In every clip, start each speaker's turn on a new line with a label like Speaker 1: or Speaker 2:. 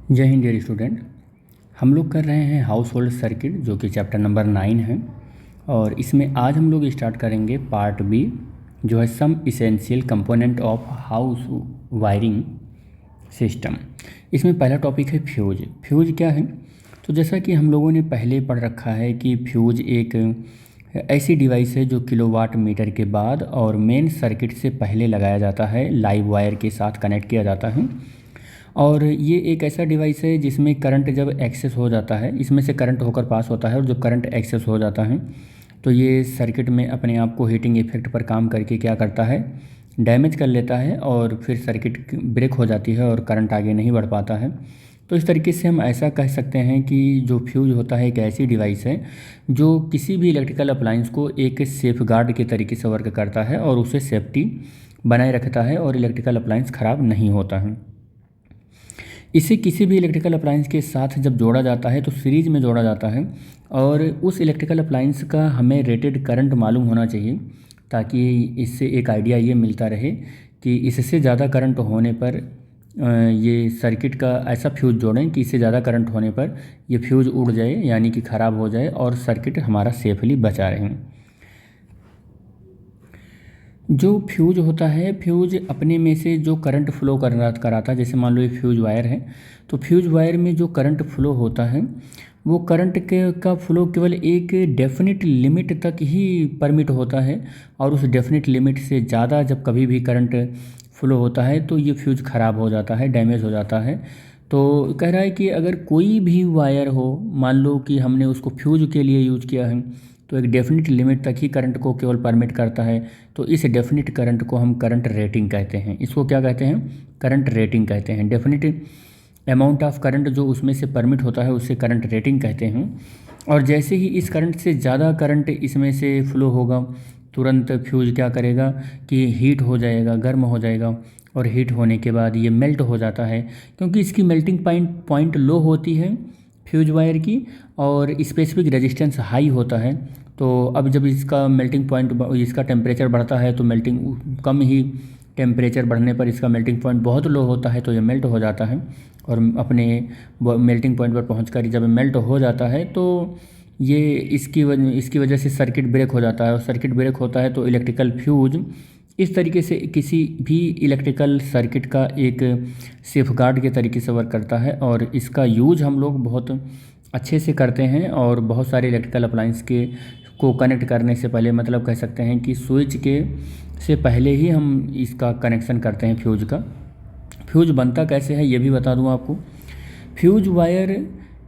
Speaker 1: जय Hind dear student. हम लोग कर रहे हैं हाउस होल्ड सर्किट जो कि चैप्टर नंबर 9 है और इसमें आज हम लोग स्टार्ट करेंगे पार्ट बी जो है some essential component of house wiring system. इसमें पहला टॉपिक है फ्यूज। फ्यूज क्या है? तो जैसा कि हम लोगों ने पहले पढ़ रखा है कि फ्यूज एक ऐसी डिवाइस है जो किलोवाट मीटर के बाद और मेन सर्किट से पहले लगाया जाता है, लाइव वायर के साथ कनेक्ट किया जाता है। और ये एक ऐसा डिवाइस है जिसमें करंट जब एक्सेस हो जाता है, इसमें से करंट होकर पास होता है और जब करंट एक्सेस हो जाता है तो ये सर्किट में अपने आप को हीटिंग इफेक्ट पर काम करके क्या करता है, डैमेज कर लेता है और फिर सर्किट ब्रेक हो जाती है और करंट आगे नहीं बढ़ पाता है। तो इस तरीके से हम ऐसा कह सकते हैं कि जो फ्यूज होता है एक ऐसी डिवाइस है जो किसी भी इलेक्ट्रिकल अप्लायंस को एक सेफ गार्ड के तरीके से वर्क करता है और उसे सेफ्टी बनाए रखता है और इलेक्ट्रिकल अप्लायंस ख़राब नहीं होता है। इसे किसी भी इलेक्ट्रिकल अप्लायंस के साथ जब जोड़ा जाता है तो सीरीज़ में जोड़ा जाता है और उस इलेक्ट्रिकल अप्लायंस का हमें रेटेड करंट मालूम होना चाहिए ताकि इससे एक आइडिया ये मिलता रहे कि इससे ज़्यादा करंट होने पर ये सर्किट का ऐसा फ्यूज़ जोड़ें कि इससे ज़्यादा करंट होने पर ये फ्यूज़ उड़ जाए यानी कि ख़राब हो जाए और सर्किट हमारा सेफली बचा रहे। जो फ्यूज होता है, फ्यूज अपने में से जो करंट फ्लो कराता है, जैसे मान लो ये फ्यूज वायर है तो फ्यूज वायर में जो करंट फ्लो होता है वो करंट का फ्लो केवल एक डेफिनिट लिमिट तक ही परमिट होता है और उस डेफिनिट लिमिट से ज़्यादा जब कभी भी करंट फ्लो होता है तो ये फ्यूज ख़राब हो जाता है, डैमेज हो जाता है। तो कह रहा है कि अगर कोई भी वायर हो, मान लो कि हमने उसको फ्यूज के लिए यूज किया है तो एक डेफिनिट लिमिट तक ही करंट को केवल परमिट करता है, तो इस डेफिनिट करंट को हम करंट रेटिंग कहते हैं। इसको क्या कहते हैं? करंट रेटिंग कहते हैं। डेफिनिट अमाउंट ऑफ करंट जो उसमें से परमिट होता है उसे करंट रेटिंग कहते हैं। और जैसे ही इस करंट से ज़्यादा करंट इसमें से फ्लो होगा तुरंत फ्यूज क्या करेगा कि हीट हो जाएगा, गर्म हो जाएगा और हीट होने के बाद ये मेल्ट हो जाता है क्योंकि इसकी मेल्टिंग पॉइंट लो होती है फ्यूज वायर की और स्पेसिफिक रेजिस्टेंस हाई होता है। तो अब जब इसका मेल्टिंग पॉइंट, इसका टेम्परेचर बढ़ता है तो मेल्टिंग कम ही टेम्परेचर बढ़ने पर इसका मेल्टिंग पॉइंट बहुत लो होता है तो ये मेल्ट हो जाता है और अपने मेल्टिंग पॉइंट पर पहुंचकर जब मेल्ट हो जाता है तो ये इसकी वजह से सर्किट ब्रेक हो जाता है और सर्किट ब्रेक होता है तो इलेक्ट्रिकल फ्यूज इस तरीके से किसी भी इलेक्ट्रिकल सर्किट का एक सेफगार्ड के तरीके से वर्क करता है और इसका यूज हम लोग बहुत अच्छे से करते हैं और बहुत सारे इलेक्ट्रिकल अप्लायंस के को कनेक्ट करने से पहले, मतलब कह सकते हैं कि स्विच के से पहले ही हम इसका कनेक्शन करते हैं फ्यूज का। फ्यूज बनता कैसे है ये भी बता दूं आपको। फ्यूज वायर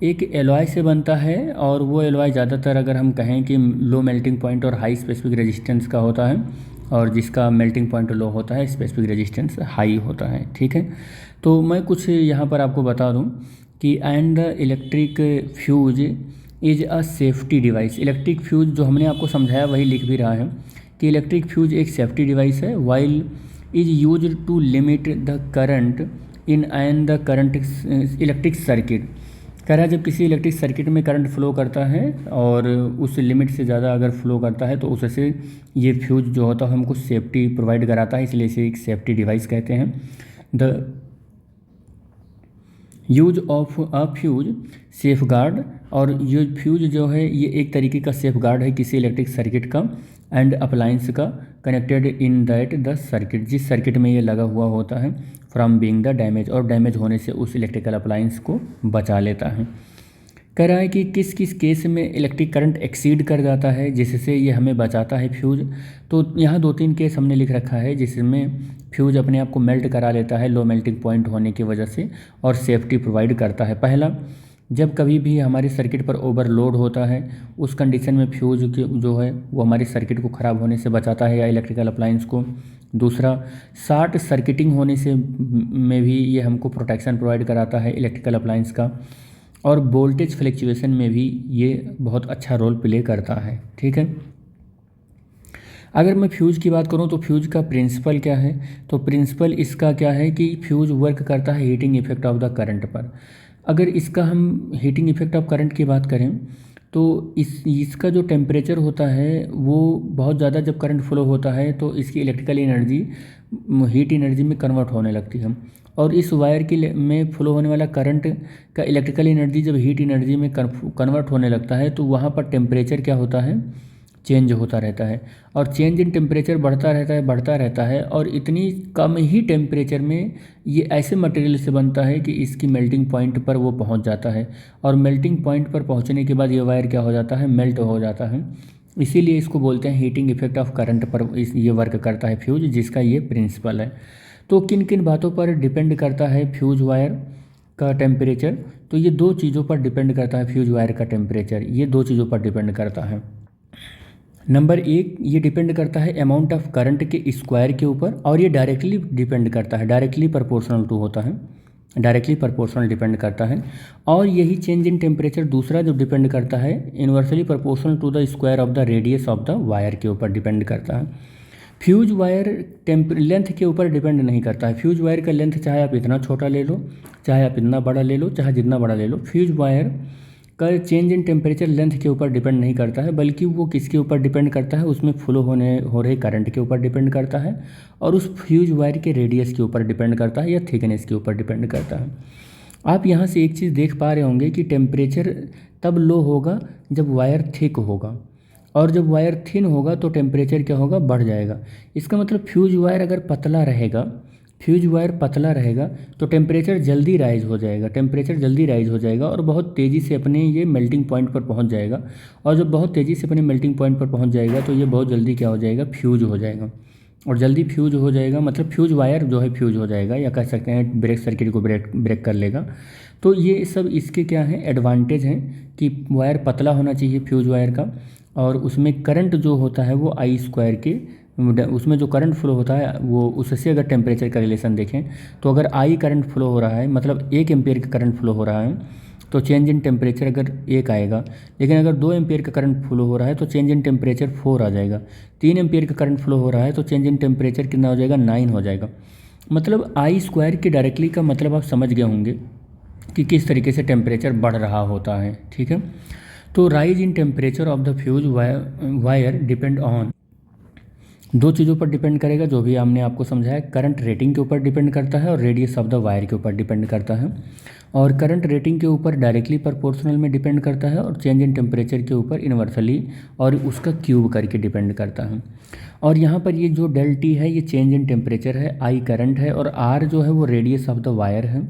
Speaker 1: एक एलॉय से बनता है और वो एलॉय ज़्यादातर अगर हम कहें कि लो मेल्टिंग पॉइंट और हाई स्पेसिफिक रेजिस्टेंस का होता है और जिसका मेल्टिंग पॉइंट लो होता है, स्पेसिफिक रेजिस्टेंस हाई होता है। ठीक है, तो मैं कुछ यहाँ पर आपको बता दूँ कि and the electric fuse is a safety device. Electric fuse जो हमने आपको समझाया वही लिख भी रहा है कि इलेक्ट्रिक फ्यूज एक सेफ्टी डिवाइस है while is use to limit the current in and the current electric circuit. कह रहा है जब किसी इलेक्ट्रिक सर्किट में करंट फ्लो करता है और उस लिमिट से ज़्यादा अगर फ्लो करता है तो उससे ये फ्यूज जो होता है हमको सेफ्टी प्रोवाइड कराता है, इसलिए इसे एक सेफ्टी डिवाइस कहते हैं। The use of a fuse safe guard, और ये फ्यूज जो है ये एक तरीके का सेफ गार्ड है किसी इलेक्ट्रिक सर्किट का एंड अप्लायंस का connected in that the circuit, जिस सर्किट में ये लगा हुआ होता है, फ्रॉम बीइंग द डैमेज, और डैमेज होने से उस इलेक्ट्रिकल अप्लायंस को बचा लेता है। कह रहा है कि किस किस केस में इलेक्ट्रिक करंट एक्सीड कर जाता है जिससे ये हमें बचाता है फ्यूज। तो यहाँ 2-3 केस हमने लिख रखा है जिसमें फ्यूज अपने आप को मेल्ट करा लेता है लो मेल्टिंग पॉइंट होने की वजह से और सेफ्टी प्रोवाइड करता है। पहला, जब कभी भी हमारे सर्किट पर ओवरलोड होता है उस कंडीशन में फ्यूज जो है वो हमारे सर्किट को ख़राब होने से बचाता है या इलेक्ट्रिकल अप्लायंस को। दूसरा, शॉर्ट सर्किटिंग होने से में भी ये हमको प्रोटेक्शन प्रोवाइड कराता है इलेक्ट्रिकल अप्लायंस का। और वोल्टेज फ्लक्चुएशन में भी ये बहुत अच्छा रोल प्ले करता है। ठीक है, अगर मैं फ्यूज़ की बात करूं तो फ्यूज़ का प्रिंसिपल क्या है? तो प्रिंसिपल इसका क्या है कि फ्यूज़ वर्क करता है heating effect of the current पर। अगर इसका हम हीटिंग इफेक्ट ऑफ करंट की बात करें तो इसका जो टेम्परेचर होता है वो बहुत ज़्यादा जब करंट फ्लो होता है तो इसकी इलेक्ट्रिकल एनर्जी हीट एनर्जी में कन्वर्ट होने लगती है और इस वायर में फ्लो होने वाला करंट का इलेक्ट्रिकल एनर्जी जब हीट एनर्जी में कन्वर्ट होने लगता है तो वहाँ पर टेम्परेचर क्या होता है, चेंज होता रहता है। और चेंज इन टेम्परेचर बढ़ता रहता है और इतनी कम ही टेम्परेचर में ये ऐसे मटेरियल से बनता है कि इसकी मेल्टिंग पॉइंट पर वो पहुंच जाता है। और मेल्टिंग पॉइंट पर पहुंचने के बाद ये वायर क्या हो जाता है, मेल्ट हो जाता है। इसीलिए इसको बोलते हैं हीटिंग इफेक्ट ऑफ करंट पर ये वर्क करता है फ्यूज, जिसका ये प्रिंसिपल है। तो किन किन बातों पर डिपेंड करता है फ्यूज वायर का टेम्परेचर, तो ये दो चीज़ों पर डिपेंड करता है फ्यूज वायर का टेम्परेचर, ये दो चीज़ों पर डिपेंड करता है। नंबर एक, ये डिपेंड करता है अमाउंट ऑफ करंट के स्क्वायर के ऊपर, और ये डायरेक्टली डिपेंड करता है, डायरेक्टली प्रोपोर्शनल टू होता है, डायरेक्टली प्रोपोर्शनल डिपेंड करता है। और यही चेंज इन टेम्परेचर दूसरा जो डिपेंड करता है, inversely proportional to the square of the radius of the wire के ऊपर डिपेंड करता है। फ्यूज वायर लेंथ के ऊपर डिपेंड नहीं करता है। फ्यूज वायर का लेंथ चाहे आप इतना छोटा ले लो, चाहे आप इतना बड़ा ले लो, चाहे जितना बड़ा ले लो, फ्यूज वायर का चेंज इन टेम्परेचर लेंथ के ऊपर डिपेंड नहीं करता है, बल्कि वो किसके ऊपर डिपेंड करता है, उसमें फ्लो हो रहे करंट के ऊपर डिपेंड करता है, और उस फ्यूज वायर के रेडियस के ऊपर डिपेंड करता है या थिकनेस के ऊपर डिपेंड करता है। आप यहाँ से एक चीज़ देख पा रहे होंगे कि टेम्परेचर तब लो होगा जब वायर थिक होगा, और जब वायर थिन होगा तो टेम्परेचर क्या होगा, बढ़ जाएगा। इसका मतलब फ्यूज वायर अगर पतला रहेगा, फ्यूज वायर पतला रहेगा तो टेम्परेचर जल्दी राइज हो जाएगा, टेम्परेचर जल्दी राइज हो जाएगा और बहुत तेज़ी से अपने ये मेल्टिंग पॉइंट पर पहुंच जाएगा। और जब बहुत तेज़ी से अपने मेल्टिंग पॉइंट पर पहुंच जाएगा तो ये बहुत जल्दी क्या हो जाएगा, फ्यूज हो जाएगा। और जल्दी फ्यूज हो जाएगा मतलब फ्यूज वायर जो है फ्यूज हो जाएगा, या कह सकते हैं ब्रेक सर्किट को ब्रेक कर लेगा। तो ये सब इसके क्या हैं, एडवांटेज हैं कि वायर पतला होना चाहिए फ्यूज वायर का, और उसमें करंट जो होता है वो आई स्क्वायर के, उसमें जो करंट फ्लो होता है वो उससे अगर टेम्परेचर का रिलेशन देखें तो अगर आई करंट फ्लो हो रहा है, मतलब 1 एम्पियर का करंट फ्लो हो रहा है, तो चेंज इन टेम्परेचर अगर 1 आएगा। लेकिन अगर 2 एम्पियर का करंट फ्लो हो रहा है तो चेंज इन टेम्परेचर 4 आ जाएगा। 3 एम्पियर का करंट फ्लो हो रहा है तो चेंज इन टेम्परेचर कितना हो जाएगा, 9 हो जाएगा। मतलब आई स्क्वायर के डायरेक्टली का मतलब आप समझ गए होंगे कि किस तरीके से टेम्परेचर बढ़ रहा होता है, ठीक है। तो rise in temperature of the fuse wire depend on, दो चीज़ों पर डिपेंड करेगा जो भी हमने आपको समझाया। करंट रेटिंग के ऊपर डिपेंड करता है और रेडियस ऑफ द वायर के ऊपर डिपेंड करता है। और करंट रेटिंग के ऊपर डायरेक्टली प्रोपोर्शनल में डिपेंड करता है, और चेंज इन टेम्परेचर के ऊपर इन्वर्सली और उसका क्यूब करके डिपेंड करता है। और यहाँ पर ये जो डेल टी है ये चेंज इन टेम्परेचर है, आई करंट है, और आर जो है वो रेडियस ऑफ द वायर है।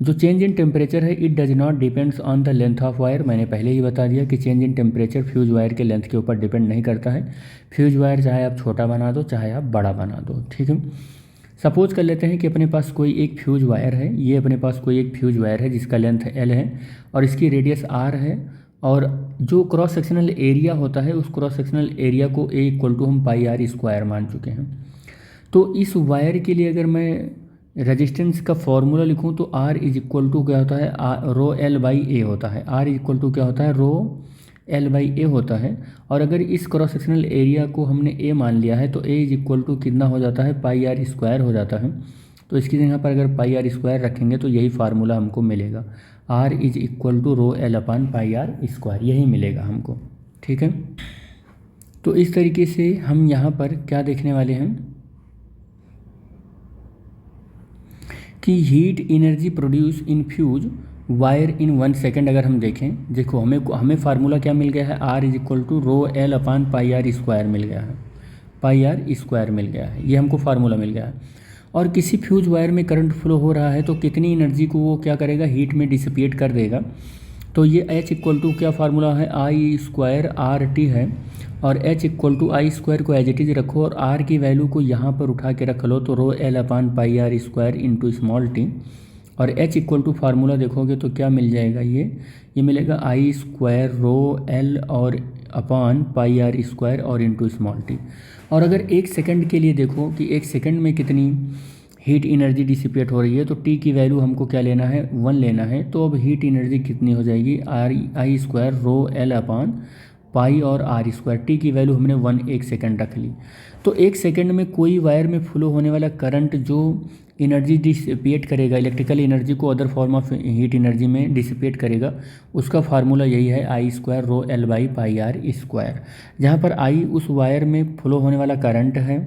Speaker 1: जो चेंज इन टेम्परेचर है it does not depends on the length of wire, मैंने पहले ही बता दिया कि change in temperature fuse wire के लेंथ के ऊपर डिपेंड नहीं करता है। फ्यूज वायर चाहे आप छोटा बना दो चाहे आप बड़ा बना दो, ठीक है। सपोज कर लेते हैं कि अपने पास कोई एक फ्यूज वायर है, ये अपने पास कोई एक फ्यूज वायर है जिसका लेंथ एल है और इसकी रेडियस आर है, और जो क्रॉस सेक्शनल एरिया होता है उस क्रॉस सेक्शनल एरिया को ए इक्वल टू हम पाई आर स्क्वायर मान चुके हैं। तो इस वायर के लिए अगर मैं रेजिस्टेंस का फॉर्मूला लिखूं तो R इज इक्वल टू क्या होता है, रो एल बाई ए होता है। R इज इक्वल टू क्या होता है, रो एल बाई ए होता है। और अगर इस क्रॉस सेक्शनल एरिया को हमने ए मान लिया है तो ए इज इक्वल टू कितना हो जाता है, पाई आर स्क्वायर हो जाता है। तो इसकी जगह पर अगर पाई आर स्क्वायर रखेंगे तो यही फार्मूला हमको मिलेगा, R is equal to rho l upon pi r square, यही मिलेगा हमको, ठीक है। तो इस तरीके से हम यहाँ पर क्या देखने वाले हैं कि heat energy produce in fuse wire in 1 second अगर हम देखें, देखो हमें फार्मूला क्या मिल गया है, R is equal to rho l upon pi r square मिल गया है, पाई आर स्क्वायर मिल गया है, ये हमको फार्मूला मिल गया है। और किसी फ्यूज वायर में करंट फ्लो हो रहा है तो कितनी एनर्जी को वो क्या करेगा, हीट में डिसिपेट कर देगा। तो ये H इक्वल टू क्या फार्मूला है, आई स्क्वायर आर टी है, और H equal to I square को एज इट इज रखो और R की वैल्यू को यहाँ पर उठा के रख लो, तो rho l upon pi r square into small t. और H इक्वल टू फार्मूला देखोगे तो क्या मिल जाएगा, ये मिलेगा आई स्क्वायर रो एल और अपान पाई आर स्क्वायर और इंटू स्मॉल टी। और अगर 1 सेकंड के लिए देखो कि 1 सेकंड में कितनी हीट एनर्जी डिसिपेट हो रही है, तो टी की वैल्यू हमको क्या लेना है, 1 लेना है। तो अब हीट एनर्जी कितनी हो जाएगी, आई स्क्वायर रो एल अपान पाई और आर स्क्वायर, टी की वैल्यू हमने 1 सेकंड रख ली। तो 1 सेकंड में कोई वायर में फ्लो होने वाला करंट जो एनर्जी डिसिपेट करेगा, इलेक्ट्रिकल एनर्जी को other form of heat energy में डिसिपेट करेगा, उसका फार्मूला यही है, I square rho l by pi r square. जहाँ पर आई उस वायर में फ्लो होने वाला करंट है,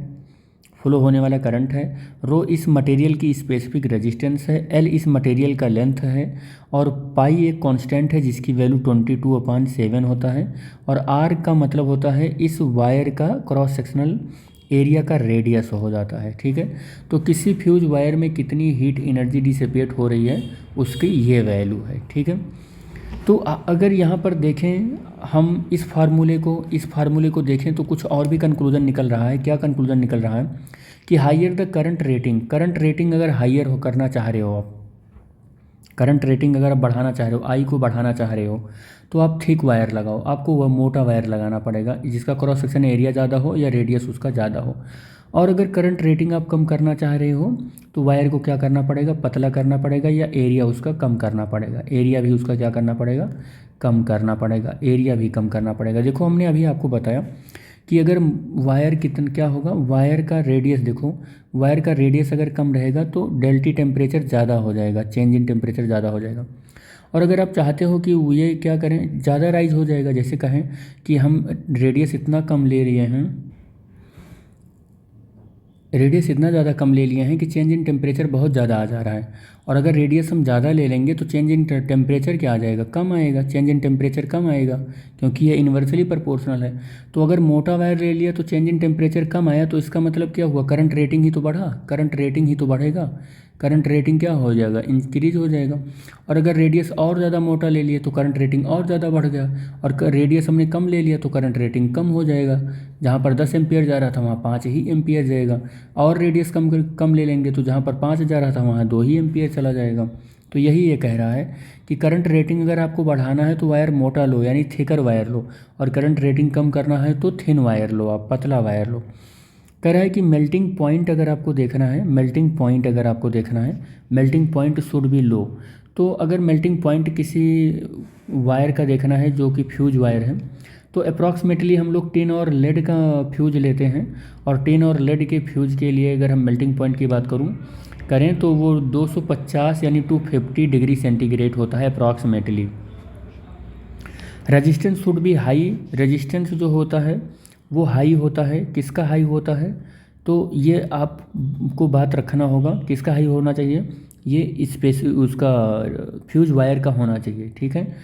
Speaker 1: फ्लो होने वाला करंट है, रो इस मटेरियल की स्पेसिफिक रेजिस्टेंस है, एल इस मटेरियल का लेंथ है, और पाई एक कांस्टेंट है जिसकी वैल्यू 22/7 होता है, और आर का मतलब होता है इस वायर का क्रॉस सेक्शनल एरिया का रेडियस हो जाता है। ठीक है, तो किसी फ्यूज वायर में कितनी हीट एनर्जी डिसिपेट हो रही है उसकी ये वैल्यू है। ठीक है, तो अगर यहाँ पर देखें हम इस फार्मूले को देखें तो कुछ और भी कंक्लूजन निकल रहा है। क्या कंक्लूजन निकल रहा है कि हाइयर द करंट रेटिंग अगर हाइयर हो करना चाह रहे हो आप, करंट रेटिंग अगर आप बढ़ाना चाह रहे हो, आई को बढ़ाना चाह रहे हो, तो आप थिक वायर लगाओ, आपको वह मोटा वायर लगाना पड़ेगा जिसका क्रॉस सेक्शन एरिया ज़्यादा हो या रेडियस उसका ज़्यादा हो। और अगर करंट रेटिंग आप कम करना चाह रहे हो तो वायर को क्या करना पड़ेगा, पतला करना पड़ेगा या एरिया उसका कम करना पड़ेगा, एरिया भी उसका क्या करना पड़ेगा, कम करना पड़ेगा, एरिया भी कम करना पड़ेगा। देखो हमने अभी आपको बताया कि अगर वायर कितना क्या होगा, वायर का रेडियस देखो, वायर का रेडियस अगर कम रहेगा तो डेल्टी टेम्परेचर ज़्यादा हो जाएगा, चेंज इन टेम्परेचर ज़्यादा हो जाएगा। और अगर आप चाहते हो कि ये क्या करें, ज़्यादा राइज हो जाएगा, जैसे कहें कि हम रेडियस इतना कम ले लिए हैं, रेडियस इतना ज़्यादा कम ले लिए हैं कि चेंज इन टेम्परेचर बहुत ज़्यादा आ जा रहा है, और अगर रेडियस हम ज़्यादा ले लेंगे तो चेंज इन टेम्परेचर क्या आ जाएगा, कम आएगा, चेंज इन टेम्परेचर कम आएगा, क्योंकि ये इन्वर्सली प्रोपोर्शनल है। तो अगर मोटा वायर ले लिया तो चेंज इन टेम्परेचर कम आया, तो इसका मतलब क्या हुआ, करंट रेटिंग ही तो बढ़ा, करंट रेटिंग ही तो बढ़ेगा, करंट रेटिंग क्या हो जाएगा, इंक्रीज हो जाएगा। और अगर रेडियस और ज़्यादा मोटा ले लिए तो करंट रेटिंग और ज़्यादा बढ़ गया, और रेडियस हमने कम ले लिया तो करंट रेटिंग कम हो जाएगा, जहाँ पर 10 एम्पियर जा रहा था वहाँ 5 ही एम्पियर जाएगा। और रेडियस कम ले लेंगे तो जहाँ पर 5 जा रहा था वहाँ 2 ही एम्पियर चला जाएगा। तो यही ये कह रहा है कि करंट रेटिंग अगर आपको बढ़ाना है तो वायर मोटा लो, यानी थिकर वायर लो, और करंट रेटिंग कम करना है तो थिन वायर लो, आप पतला वायर लो। कह रहा है कि मेल्टिंग पॉइंट अगर आपको देखना है, मेल्टिंग पॉइंट शुड बी लो। तो अगर मेल्टिंग पॉइंट किसी वायर का देखना है जो कि फ्यूज वायर है, तो अप्रॉक्सीमेटली हम लोग टिन और लेड का फ्यूज लेते हैं, और टिन और लेड के फ्यूज के लिए अगर हम मेल्टिंग पॉइंट की बात करें तो वो 250 यानी 250 डिग्री सेंटीग्रेड होता है approximately. Resistance should be high, resistance जो होता है वो हाई होता है, किसका हाई होता है, तो ये आपको बात रखना होगा, किसका हाई होना चाहिए, ये उसका फ्यूज वायर का होना चाहिए। ठीक है,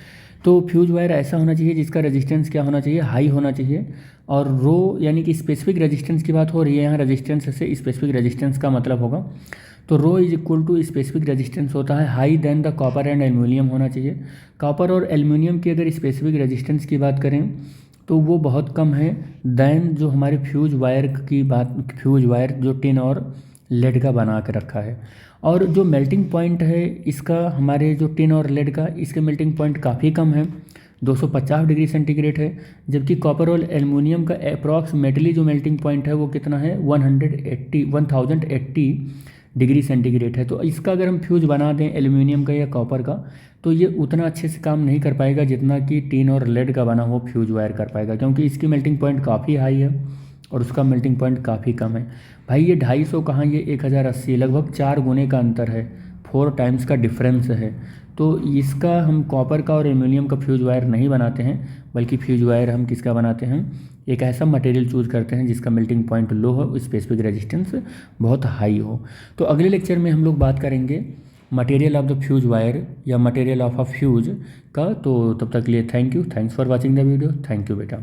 Speaker 1: तो फ्यूज वायर ऐसा होना चाहिए जिसका रेजिस्टेंस क्या होना चाहिए, हाई होना चाहिए। और रो यानी कि स्पेसिफिक रेजिस्टेंस की बात हो रही है यहाँ, रेजिस्टेंस से स्पेसिफिक रेजिस्टेंस का मतलब होगा, तो rho is equal to specific resistance होता है high then the copper and aluminium होना चाहिए। कॉपर और एल्यूमिनियम की अगर स्पेसिफिक रेजिस्टेंस की बात करें तो वो बहुत कम है देन जो हमारे फ्यूज वायर जो टिन और लेड का बना के रखा है। और जो मेल्टिंग पॉइंट है इसका, हमारे जो टिन और लेड का, इसके मेल्टिंग पॉइंट काफ़ी कम है, 250 डिग्री सेंटीग्रेड है, जबकि कॉपर और एल्युमिनियम का अप्रॉक्सीमेटली जो मेल्टिंग पॉइंट है वो कितना है, 1080 डिग्री सेंटीग्रेड है। तो इसका अगर हम फ्यूज बना दें एल्युमिनियम का या कॉपर का, तो ये उतना अच्छे से काम नहीं कर पाएगा जितना कि टिन और लेड का बना हुआ फ्यूज वायर कर पाएगा, क्योंकि इसकी मेल्टिंग पॉइंट काफ़ी हाई है और उसका मेल्टिंग पॉइंट काफ़ी कम है। भाई ये 250 कहाँ, ये 1080, लगभग 4 गुने का अंतर है, 4 टाइम्स का डिफरेंस है। तो इसका हम कॉपर का और एल्युमिनियम का फ्यूज वायर नहीं बनाते हैं, बल्कि फ्यूज वायर हम किसका बनाते हैं, एक ऐसा मटेरियल चूज़ करते हैं जिसका मेल्टिंग पॉइंट लो हो, स्पेसिफिक रेजिस्टेंस बहुत हाई हो। तो अगले लेक्चर में हम लोग बात करेंगे material of the fuse wire या मटेरियल ऑफ अ फ्यूज का। तो तब तक के लिए thanks for watching the video, thank you बेटा।